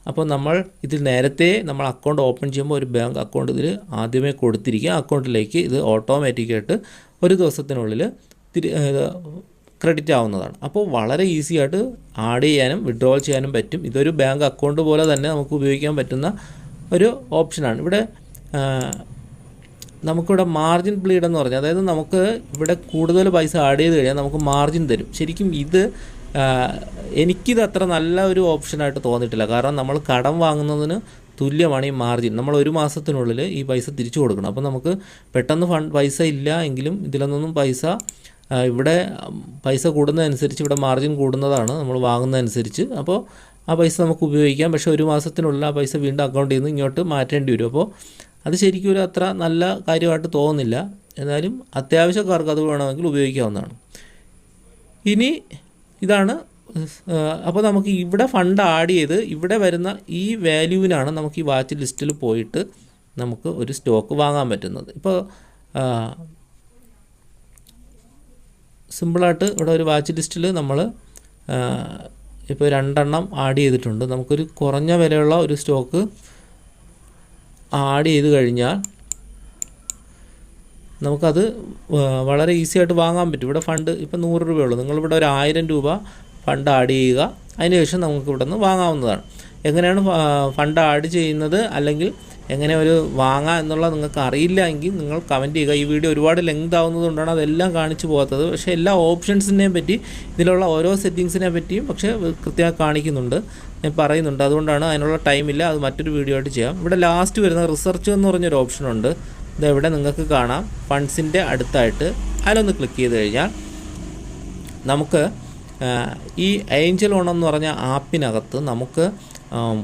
അപ്പോൾ നമ്മൾ ഇതിൽ നേരത്തെ നമ്മൾ അക്കൗണ്ട് ഓപ്പൺ ചെയ്യുമ്പോൾ ഒരു ബാങ്ക് അക്കൗണ്ട് ഇതിൽ ആദ്യമേ കൊടുത്തിരിക്കുക. അക്കൗണ്ടിലേക്ക് ഇത് ഓട്ടോമാറ്റിക്കായിട്ട് ഒരു ദിവസത്തിനുള്ളിൽ ക്രെഡിറ്റ് ആവുന്നതാണ്. അപ്പോൾ വളരെ ഈസി ആയിട്ട് ആഡ് ചെയ്യാനും വിഡ്രോവൽ ചെയ്യാനും പറ്റും. ഇതൊരു ബാങ്ക് അക്കൗണ്ട് പോലെ തന്നെ നമുക്ക് ഉപയോഗിക്കാൻ പറ്റുന്ന ഒരു ഓപ്ഷനാണ്. ഇവിടെ നമുക്കിവിടെ മാർജിൻ ബ്ലീഡ് എന്ന് പറഞ്ഞാൽ, അതായത് നമുക്ക് ഇവിടെ കൂടുതൽ പൈസ ആഡ് ചെയ്ത് കഴിഞ്ഞാൽ നമുക്ക് മാർജിൻ തരും. ശരിക്കും എനിക്കിത് അത്ര നല്ല ഒരു ഓപ്ഷനായിട്ട് തോന്നിയിട്ടില്ല. കാരണം നമ്മൾ കടം വാങ്ങുന്നതിന് തുല്യമാണ് ഈ മാർജിൻ. നമ്മൾ ഒരു മാസത്തിനുള്ളിൽ ഈ പൈസ തിരിച്ചു കൊടുക്കണം. അപ്പോൾ നമുക്ക് പെട്ടെന്ന് പൈസ ഇല്ല എങ്കിലും ഇതിലൊന്നും ഇവിടെ പൈസ കൂടുന്നതനുസരിച്ച് ഇവിടെ മാർജിൻ കൂടുന്നതാണ് നമ്മൾ വാങ്ങുന്നതനുസരിച്ച്. അപ്പോൾ ആ പൈസ നമുക്ക് ഉപയോഗിക്കാം. പക്ഷേ ഒരു മാസത്തിനുള്ളിൽ ആ പൈസ വീണ്ടും അക്കൗണ്ടിൽ നിന്ന് ഇങ്ങോട്ട് മാറ്റേണ്ടി വരും. അപ്പോൾ അത് ശരിക്കും ഒരു അത്ര നല്ല കാര്യമായിട്ട് തോന്നുന്നില്ല. എന്നാലും അത്യാവശ്യക്കാർക്ക് അത് വേണമെങ്കിൽ ഉപയോഗിക്കാവുന്നതാണ്. ഇനി ഇതാണ്. അപ്പോൾ നമുക്ക് ഇവിടെ ഫണ്ട് ആഡ് ചെയ്ത് ഇവിടെ വരുന്ന ഈ വാല്യൂവിനാണ് നമുക്ക് ഈ വാച്ച് ലിസ്റ്റിൽ പോയിട്ട് നമുക്ക് ഒരു സ്റ്റോക്ക് വാങ്ങാൻ പറ്റുന്നത്. ഇപ്പോൾ സിമ്പിളായിട്ട് ഇവിടെ ഒരു വാച്ച് ലിസ്റ്റിൽ നമ്മൾ ഇപ്പോൾ 2 എണ്ണം ആഡ് ചെയ്തിട്ടുണ്ട്. നമുക്കൊരു കുറഞ്ഞ വിലയുള്ള ഒരു സ്റ്റോക്ക് ആഡ് ചെയ്ത് കഴിഞ്ഞാൽ നമുക്കത് വളരെ ഈസി ആയിട്ട് വാങ്ങാൻ പറ്റും. ഇവിടെ ഫണ്ട് ഇപ്പോൾ 100 രൂപയുള്ളൂ. നിങ്ങളിവിടെ ഒരു 1000 രൂപ ഫണ്ട് ആഡ് ചെയ്യുക. അതിനുശേഷം നമുക്ക് ഇവിടെ നിന്ന് വാങ്ങാവുന്നതാണ്. എങ്ങനെയാണ് ഫണ്ട് ആഡ് ചെയ്യുന്നത് അല്ലെങ്കിൽ എങ്ങനെ ഒരു വാങ്ങാം എന്നുള്ളത് നിങ്ങൾക്ക് അറിയില്ല എങ്കിൽ നിങ്ങൾ കമൻറ്റ് ചെയ്യുക. ഈ വീഡിയോ ഒരുപാട് ലെങ്ത് ആവുന്നതുകൊണ്ടാണ് അതെല്ലാം കാണിച്ചു പോകാത്തത്. പക്ഷേ എല്ലാ ഓപ്ഷൻസിനെയും പറ്റി ഇതിലുള്ള ഓരോ സെറ്റിങ്സിനെ പറ്റിയും പക്ഷേ കൃത്യമായി കാണിക്കുന്നുണ്ട്, ഞാൻ പറയുന്നുണ്ട്. അതുകൊണ്ടാണ് അതിനുള്ള ടൈമില്ല. അത് മറ്റൊരു വീഡിയോ ആയിട്ട് ചെയ്യാം. ഇവിടെ ലാസ്റ്റ് വരുന്ന റിസർച്ച് എന്ന് പറഞ്ഞൊരു ഓപ്ഷനുണ്ട്. ഇതെവിടെ നിങ്ങൾക്ക് കാണാം ഫണ്ട്സിൻ്റെ അടുത്തായിട്ട്. അതിലൊന്ന് ക്ലിക്ക് ചെയ്ത് കഴിഞ്ഞാൽ നമുക്ക് ഈ ഏഞ്ചൽ ഓൺ എന്ന് പറഞ്ഞ ആപ്പിനകത്ത് നമുക്ക്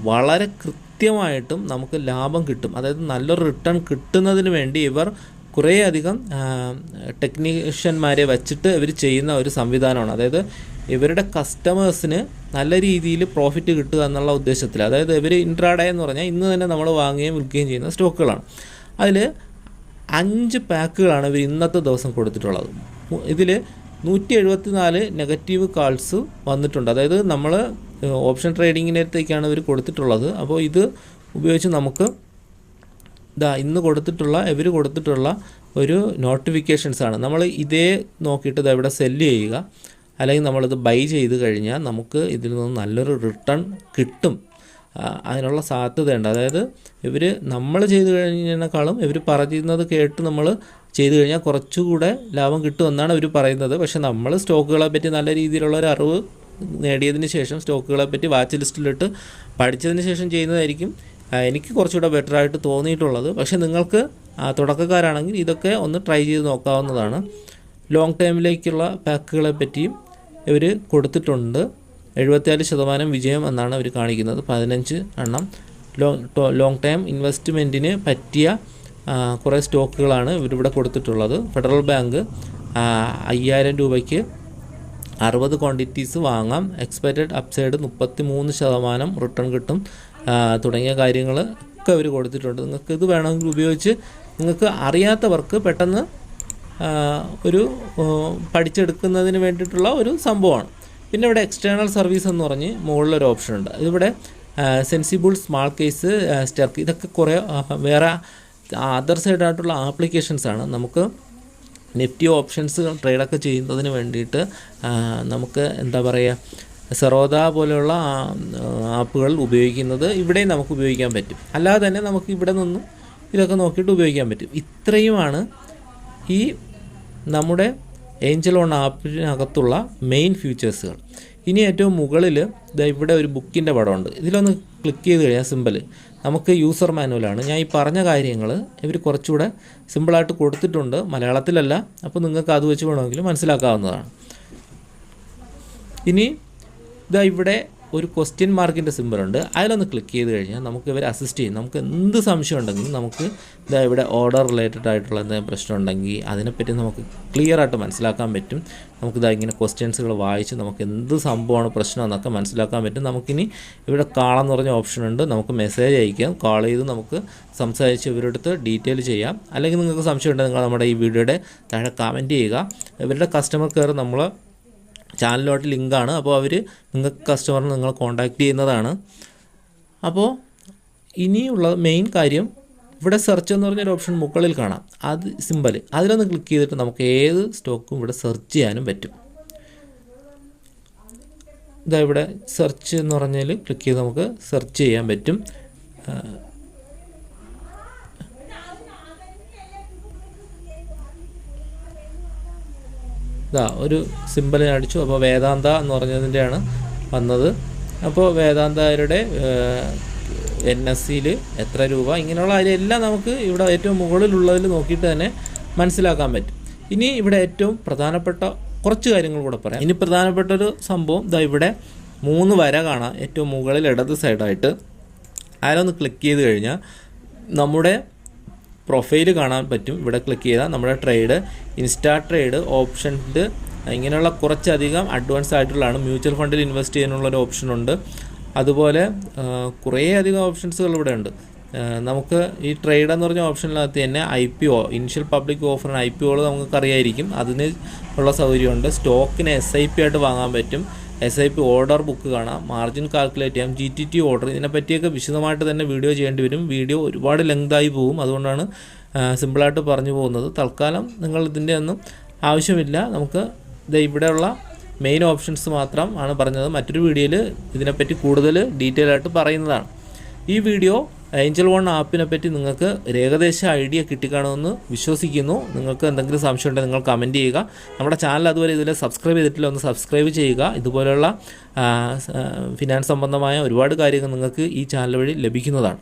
വളരെ കൃത്യമായിട്ടും നമുക്ക് ലാഭം കിട്ടും. അതായത് നല്ലൊരു റിട്ടേൺ കിട്ടുന്നതിന് വേണ്ടി ഇവർ കുറേയധികം ടെക്നീഷ്യന്മാരെ വച്ചിട്ട് ഇവർ ചെയ്യുന്ന ഒരു സംവിധാനമാണ്. അതായത് ഇവരുടെ കസ്റ്റമേഴ്സിന് നല്ല രീതിയിൽ പ്രോഫിറ്റ് കിട്ടുക എന്നുള്ള ഉദ്ദേശത്തിൽ. അതായത് ഇവർ ഇൻട്രാഡേ എന്ന് പറഞ്ഞാൽ ഇന്ന് തന്നെ നമ്മൾ വാങ്ങുകയും വിൽക്കുകയും ചെയ്യുന്ന സ്റ്റോക്കുകളാണ്. അതിൽ 5 പാക്കുകളാണ് ഇവർ ഇന്നത്തെ ദിവസം കൊടുത്തിട്ടുള്ളത്. ഇതിൽ 174 നെഗറ്റീവ് കാൾസ് വന്നിട്ടുണ്ട്. അതായത് നമ്മൾ ഓപ്ഷൻ ട്രേഡിങ്ങിനകത്തേക്കാണ് ഇവർ കൊടുത്തിട്ടുള്ളത്. അപ്പോൾ ഇത് ഉപയോഗിച്ച് നമുക്ക് ഇന്ന് ഇവർ കൊടുത്തിട്ടുള്ള ഒരു നോട്ടിഫിക്കേഷൻസാണ്. നമ്മൾ ഇതേ നോക്കിയിട്ട് ഇവിടെ സെല്ല് ചെയ്യുക, അല്ലെങ്കിൽ നമ്മളിത് ബൈ ചെയ്ത് കഴിഞ്ഞാൽ നമുക്ക് ഇതിൽ നിന്ന് നല്ലൊരു റിട്ടേൺ കിട്ടും. അതിനുള്ള സാധ്യതയുണ്ട്. അതായത് നമ്മൾ ചെയ്ത് കഴിഞ്ഞതിനേക്കാളും ഇവർ പറയുന്നത് കേട്ട് നമ്മൾ ചെയ്ത് കഴിഞ്ഞാൽ കുറച്ചുകൂടെ ലാഭം കിട്ടുമെന്നാണ് അവർ പറയുന്നത്. പക്ഷേ നമ്മൾ സ്റ്റോക്കുകളെ പറ്റി നല്ല രീതിയിലുള്ള ഒരു അറിവ് നേടിയതിന് ശേഷം സ്റ്റോക്കുകളെ പറ്റി വാച്ച് ലിസ്റ്റിലിട്ട് പഠിച്ചതിന് ശേഷം ചെയ്യുന്നതായിരിക്കും എനിക്ക് കുറച്ചുകൂടെ ബെറ്ററായിട്ട് തോന്നിയിട്ടുള്ളത്. പക്ഷേ നിങ്ങൾക്ക് തുടക്കക്കാരാണെങ്കിൽ ഇതൊക്കെ ഒന്ന് ട്രൈ ചെയ്ത് നോക്കാവുന്നതാണ്. ലോങ് ടൈമിലേക്കുള്ള പാക്കുകളെ പറ്റിയും ഇവർ കൊടുത്തിട്ടുണ്ട്. 74% വിജയം എന്നാണ് അവർ കാണിക്കുന്നത്. 15 എണ്ണം ലോങ് ടൈം ഇൻവെസ്റ്റ്മെൻറ്റിന് പറ്റിയ കുറേ സ്റ്റോക്കുകളാണ് ഇവരിവിടെ കൊടുത്തിട്ടുള്ളത്. ഫെഡറൽ ബാങ്ക് 5000 രൂപയ്ക്ക് 60 ക്വാണ്ടിറ്റീസ് വാങ്ങാം. എക്സ്പെക്റ്റഡ് അപ്സൈഡ് 33% റിട്ടേൺ കിട്ടും തുടങ്ങിയ കാര്യങ്ങളൊക്കെ അവർ കൊടുത്തിട്ടുണ്ട്. നിങ്ങൾക്ക് ഇത് വേണമെങ്കിൽ ഉപയോഗിച്ച് നിങ്ങൾക്ക് അറിയാത്തവർക്ക് പെട്ടെന്ന് ഒരു പഠിച്ചെടുക്കുന്നതിന് വേണ്ടിയിട്ടുള്ള ഒരു സംഭവമാണ്. പിന്നെ ഇവിടെ എക്സ്റ്റേണൽ സർവീസ് എന്ന് പറഞ്ഞ് മുകളിലൊരു ഓപ്ഷനുണ്ട്. ഇതിവിടെ സെൻസിബിൾ സ്മാൾ കേസ് സ്റ്റർക്ക് ഇതൊക്കെ കുറേ വേറെ അതർ സൈഡായിട്ടുള്ള ആപ്ലിക്കേഷൻസാണ്. നമുക്ക് നിഫ്റ്റി ഓപ്ഷൻസ് ട്രേഡൊക്കെ ചെയ്യുന്നതിന് വേണ്ടിയിട്ട് നമുക്ക് സെറോദ പോലെയുള്ള ആപ്പുകൾ ഉപയോഗിക്കുന്നത് ഇവിടെയും നമുക്ക് ഉപയോഗിക്കാൻ പറ്റും. അല്ലാതെ തന്നെ നമുക്ക് ഇവിടെ നിന്നും ഇതൊക്കെ നോക്കിയിട്ട് ഉപയോഗിക്കാൻ പറ്റും. ഇത്രയുമാണ് ഈ നമ്മുടെ ഏഞ്ചൽ ഓൺ ആപ്പിനകത്തുള്ള മെയിൻ ഫീച്ചേഴ്സുകൾ. ഇനി ഏറ്റവും മുകളിൽ ഇവിടെ ഒരു ബുക്കിൻ്റെ പടമുണ്ട്. ഇതിലൊന്ന് ക്ലിക്ക് ചെയ്ത് കഴിഞ്ഞാൽ സിമ്പിൾ നമുക്ക് യൂസർ മാനുവലാണ്. ഞാൻ ഈ പറഞ്ഞ കാര്യങ്ങൾ ഇവർ കുറച്ചുകൂടെ സിമ്പിളായിട്ട് കൊടുത്തിട്ടുണ്ട്, മലയാളത്തിലല്ല. അപ്പോൾ നിങ്ങൾക്ക് അത് വെച്ച് വേണമെങ്കിൽ മനസ്സിലാക്കാവുന്നതാണ്. ഇനി ഇവിടെ ഒരു ക്വസ്റ്റ്യൻ മാർക്കിൻ്റെ സിമ്പിളുണ്ട്. അതിലൊന്ന് ക്ലിക്ക് ചെയ്ത് കഴിഞ്ഞാൽ നമുക്ക് ഇവർ അസിസ്റ്റ് ചെയ്യും. നമുക്ക് എന്ത് സംശയം ഉണ്ടെങ്കിലും നമുക്ക് ഇവിടെ ഓർഡർ റിലേറ്റഡ് ആയിട്ടുള്ള എന്തെങ്കിലും പ്രശ്നം ഉണ്ടെങ്കിൽ അതിനെപ്പറ്റി നമുക്ക് ക്ലിയർ ആയിട്ട് മനസ്സിലാക്കാൻ പറ്റും. നമുക്കിത് ഇങ്ങനെ ക്വസ്റ്റ്യൻസുകൾ വായിച്ച് നമുക്ക് എന്ത് സംഭവമാണ് പ്രശ്നം എന്നൊക്കെ മനസ്സിലാക്കാൻ പറ്റും. നമുക്കിനി ഇവിടെ കാളെന്ന് പറഞ്ഞ ഓപ്ഷൻ ഉണ്ട്. നമുക്ക് മെസ്സേജ് അയക്കാം, കോൾ ചെയ്ത് നമുക്ക് സംസാരിച്ച് ഇവരുടെ അടുത്ത് ഡീറ്റെയിൽ ചെയ്യാം. അല്ലെങ്കിൽ നിങ്ങൾക്ക് സംശയം ഉണ്ടെങ്കിൽ നിങ്ങൾ നമ്മുടെ ഈ വീഡിയോയുടെ താഴെ കമൻറ്റ് ചെയ്യുക. ഇവരുടെ കസ്റ്റമർ കെയർ നമ്മൾ ചാനലിലോട്ട് ലിങ്കാണ്. അപ്പോൾ നിങ്ങൾക്ക് കസ്റ്റമറിന് നിങ്ങൾ കോൺടാക്റ്റ് ചെയ്യുന്നതാണ്. അപ്പോൾ ഇനിയുള്ള മെയിൻ കാര്യം ഇവിടെ സെർച്ച് എന്ന് പറഞ്ഞൊരു ഓപ്ഷൻ മുകളിൽ കാണാം. അത് സിമ്പിൾ, അതിലൊന്ന് ക്ലിക്ക് ചെയ്തിട്ട് നമുക്ക് ഏത് സ്റ്റോക്കും ഇവിടെ സെർച്ച് ചെയ്യാനും പറ്റും. ഇവിടെ സെർച്ച് എന്ന് പറഞ്ഞാൽ ക്ലിക്ക് ചെയ്ത് നമുക്ക് സെർച്ച് ചെയ്യാൻ പറ്റും. ഒരു സിമ്പിൾ അടിച്ചു. അപ്പോൾ വേദാന്ത എന്ന് പറഞ്ഞതിൻ്റെയാണ് വന്നത്. അപ്പോൾ വേദാന്തയുടെ NSEയിൽ എത്ര രൂപ, ഇങ്ങനെയുള്ള കാര്യമെല്ലാം നമുക്ക് ഇവിടെ ഏറ്റവും മുകളിലുള്ളതിൽ നോക്കിയിട്ട് തന്നെ മനസ്സിലാക്കാൻ പറ്റും. ഇനി ഇവിടെ ഏറ്റവും പ്രധാനപ്പെട്ട കുറച്ച് കാര്യങ്ങൾ കൂടെ പറയാം. ഇനി പ്രധാനപ്പെട്ടൊരു സംഭവം ഇതാ ഇവിടെ 3 വര കാണാം ഏറ്റവും മുകളിൽ ഇടത് സൈഡായിട്ട്. അതിലൊന്ന് ക്ലിക്ക് ചെയ്ത് കഴിഞ്ഞാൽ നമ്മുടെ പ്രൊഫൈൽ കാണാൻ പറ്റും. ഇവിടെ ക്ലിക്ക് ചെയ്താൽ നമ്മുടെ ട്രേഡ്, ഇൻസ്റ്റാ ട്രേഡ്, ഓപ്ഷൻസ്, ഇങ്ങനെയുള്ള കുറച്ചധികം അഡ്വാൻസ് ആയിട്ടുള്ളതാണ്. മ്യൂച്വൽ ഫണ്ടിൽ ഇൻവെസ്റ്റ് ചെയ്യാനുള്ളൊരു ഓപ്ഷനുണ്ട്. അതുപോലെ കുറേ അധികം ഓപ്ഷൻസുകൾ ഇവിടെ ഉണ്ട്. നമുക്ക് ഈ ട്രേഡ് എന്ന് പറഞ്ഞ ഓപ്ഷനിനകത്ത് തന്നെ IPO, ഇനിഷ്യൽ പബ്ലിക് ഓഫർ, IPOകൾ നമുക്ക് അറിയായിരിക്കും. അതിന് ഉള്ള സൗകര്യമുണ്ട്. സ്റ്റോക്കിന് SIP ആയിട്ട് വാങ്ങാൻ പറ്റും. SIP ഓർഡർ ബുക്ക് കാണാം, മാർജിൻ കാൽക്കുലേറ്റ് ചെയ്യാം, GTT ഓർഡർ, ഇതിനെപ്പറ്റിയൊക്കെ വിശദമായിട്ട് തന്നെ വീഡിയോ ചെയ്യേണ്ടി വരും. വീഡിയോ ഒരുപാട് ലെങ്തായി പോകും. അതുകൊണ്ടാണ് സിമ്പിളായിട്ട് പറഞ്ഞു പോകുന്നത്. തൽക്കാലം നിങ്ങൾ ഇതിൻ്റെ ഒന്നും ആവശ്യമില്ല. നമുക്ക് ഇവിടെയുള്ള മെയിൻ ഓപ്ഷൻസ് മാത്രം ആണ് പറഞ്ഞത്. മറ്റൊരു വീഡിയോയിൽ ഇതിനെപ്പറ്റി കൂടുതൽ ഡീറ്റെയിൽ ആയിട്ട് പറയുന്നതാണ്. ഈ വീഡിയോ ഏഞ്ചൽ വൺ ആപ്പിനെ പറ്റി നിങ്ങൾക്ക് ഏകദേശ ഐഡിയ കിട്ടിക്കാണുമെന്ന് വിശ്വസിക്കുന്നു. നിങ്ങൾക്ക് എന്തെങ്കിലും സംശയം ഉണ്ടെങ്കിൽ നിങ്ങൾ കമൻറ്റ് ചെയ്യുക. നമ്മുടെ ചാനൽ അതുവരെ ഇതിൽ സബ്സ്ക്രൈബ് ചെയ്തിട്ടില്ല, ഒന്ന് സബ്സ്ക്രൈബ് ചെയ്യുക. ഇതുപോലെയുള്ള ഫിനാൻസ് സംബന്ധമായ ഒരുപാട് കാര്യങ്ങൾ നിങ്ങൾക്ക് ഈ ചാനൽ വഴി ലഭിക്കുന്നതാണ്.